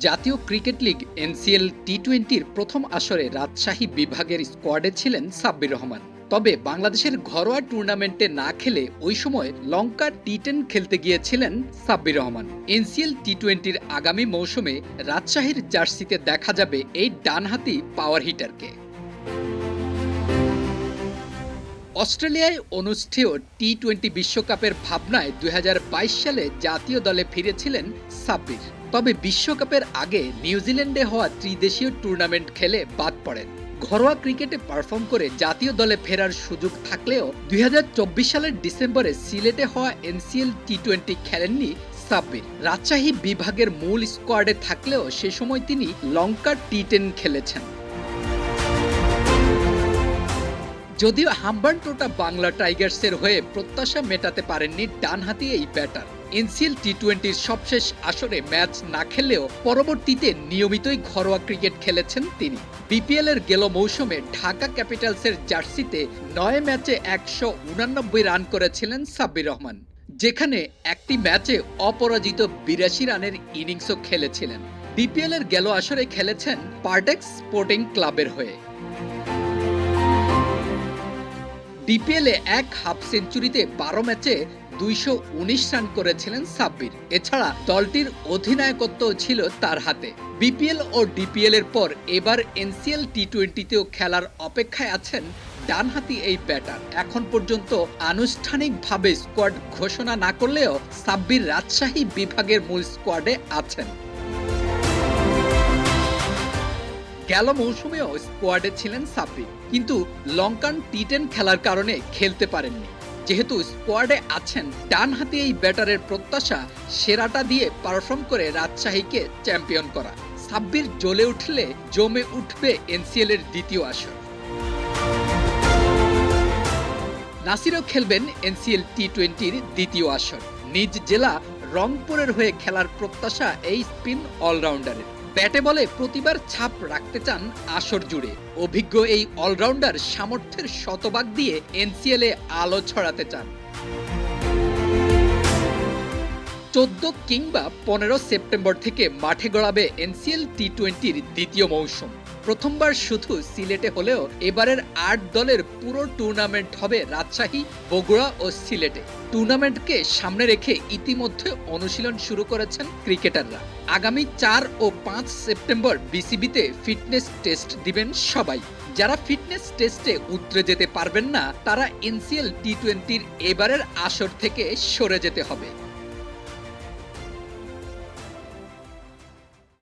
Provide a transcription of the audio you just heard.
জাতীয় cricket league NCL টি-20-র প্রথম আসরে রাজশাহী বিভাগের স্কোয়াডে ছিলেন সাব্বির রহমান। তবে বাংলাদেশের ঘরোয়া টুর্নামেন্টে না খেলে ওই সময় লঙ্কা টি-10 খেলতে গিয়েছিলেন সাব্বির রহমান। এনসিএল টি-20-র আগামী মৌসুমে রাজশাহীর জার্সিতে দেখা যাবে এই ডানহাতি পাওয়ার হিটারকে। অস্ট্রেলিয়ায় অনুষ্ঠেয় টি-20 বিশ্বকাপের ভাবনায় 2022 সালে জাতীয় দলে ফিরেছিলেন সাব্বির। তবে বিশ্বকাপের আগে নিউজিল্যান্ডে হওয়া ত্রিদেশীয় টুর্নামেন্ট খেলে বাদ পড়েন। ঘরোয়া ক্রিকেটে পারফর্ম করে জাতীয় দলে ফেরার সুযোগ থাকলেও 2024 সালের ডিসেম্বরে সিলেটে হওয়া এনসিএল টি-20 খেলেননি সাব্বির। রাজশাহী বিভাগের মূল স্কোয়াডে থাকলেও সে সময় তিনি লঙ্কা টি-10 খেলেছেন। যদিও হাম্বানটোটা বাংলা টাইগার্সের হয়ে প্রত্যাশা মেটাতে পারেননি ডানহাতি এই ব্যাটার। এনসিএল টি-20-র সবশেষ আসরে ম্যাচ না খেললেও পরবর্তীতে নিয়মিতই ঘরোয়া ক্রিকেট খেলেছেন তিনি। বিপিএল এর গেল মৌসুমে ঢাকা ক্যাপিটালসের জার্সিতে 9 ম্যাচে 189 রান করেছিলেন সাব্বির রহমান, যেখানে একটি ম্যাচে অপরাজিত 82 রানের ইনিংসও খেলেছিলেন। বিপিএল এর গেল আসরে খেলেছেন পারটেক্স স্পোর্টিং ক্লাবের হয়ে। বিপিএলে এক হাফ সেঞ্চুরিতে 12 ম্যাচে 219 রান করেছিলেন সাব্বির। এছাড়া দলটির অধিনায়কত্ব ছিল তার হাতে। বিপিএল ও ডিপিএল এর পর এবার এনসিএল টি-20-তেও খেলার অপেক্ষায় আছেন ডানহাতি এই ব্যাটার। এখন পর্যন্ত আনুষ্ঠানিকভাবে স্কোয়াড ঘোষণা না করলেও সাব্বির রাজশাহী বিভাগের মূল স্কোয়াডে আছেন। গেল মৌসুমেও স্কোয়াডে ছিলেন সাব্বির, কিন্তু লঙ্কান টি-10 খেলার কারণে খেলতে পারেননি। যেহেতু স্কোয়াডে আছেন, ডানহাতি এই ব্যাটারের প্রত্যাশা সেরাটা দিয়ে পারফর্ম করে রাজশাহীকে চ্যাম্পিয়ন করা। সাব্বির জ্বলে উঠলে জমে উঠবে এনসিএল এর দ্বিতীয় আসর। নাসিরও খেলবেন এনসিএল টি-20-র দ্বিতীয় আসর। নিজ জেলা রংপুরের হয়ে খেলার প্রত্যাশা এই স্পিন অলরাউন্ডারের। ব্যাটে বলে প্রতিবার ছাপ রাখতে চান আসর জুড়ে। অভিজ্ঞ এই অলরাউন্ডার সামর্থ্যের শতভাগ দিয়ে এনসিএল-এ আলো ছড়াতে চান। 14 কিংবা 15 সেপ্টেম্বর থেকে মাঠে গড়াবে এনসিএল টি-20-র দ্বিতীয় মৌসুম। প্রথমবার শুধু সিলেটে হলেও এবারের 8 দলের পুরো টুর্নামেন্ট হবে রাজশাহী, বগুড়া ও সিলেটে। টুর্নামেন্টকে সামনে রেখে ইতিমধ্যে অনুশীলন শুরু করেছেন ক্রিকেটাররা। আগামী 4 ও 5 সেপ্টেম্বর বিসিবিতে ফিটনেস টেস্ট দিবেন সবাই। যারা ফিটনেস টেস্টে উতরে যেতে পারবেন না, তারা এনসিএল টি-20-র এবারের আসর থেকে সরে যেতে হবে।